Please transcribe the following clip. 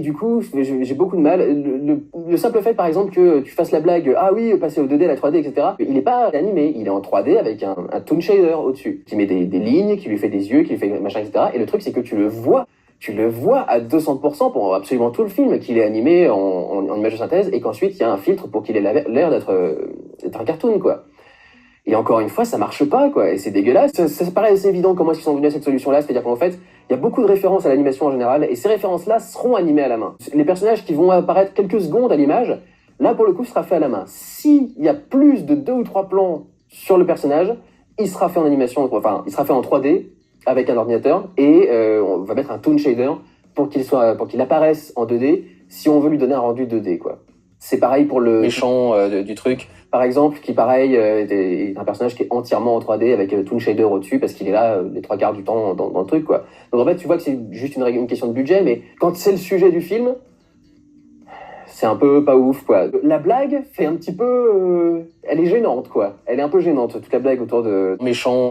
du coup, j'ai beaucoup de mal. Le simple fait, par exemple, que tu fasses la blague, ah oui, passer au 2D, la 3D, etc. Il n'est pas animé, il est en 3D avec un toon shader au-dessus, qui met des lignes, qui lui fait des yeux, qui lui fait machin, etc. Et le truc, c'est que tu le vois à 200% pour absolument tout le film, qu'il est animé en image de synthèse, et qu'ensuite, il y a un filtre pour qu'il ait l'air d'être un cartoon, quoi. Et encore une fois, ça marche pas, quoi. Et c'est dégueulasse. Ça paraît assez évident comment est-ce qu'ils sont venus à cette solution-là. C'est-à-dire qu'en fait, il y a beaucoup de références à l'animation en général, et ces références-là seront animées à la main. Les personnages qui vont apparaître quelques secondes à l'image, là, pour le coup, sera fait à la main. S'il y a plus de 2 ou 3 plans sur le personnage, il sera fait en animation, enfin, il sera fait en 3D avec un ordinateur, et on va mettre un toon shader pour qu'il apparaisse en 2D si on veut lui donner un rendu 2D, quoi. C'est pareil pour le méchant du truc, par exemple, qui pareil est un personnage qui est entièrement en 3D avec Toon Shader au-dessus parce qu'il est là les 3 quarts du temps dans le truc, quoi. Donc en fait, tu vois que c'est juste une question de budget, mais quand c'est le sujet du film, c'est un peu pas ouf, quoi. La blague fait un petit peu... elle est gênante, quoi. Elle est un peu gênante, toute la blague autour de méchant.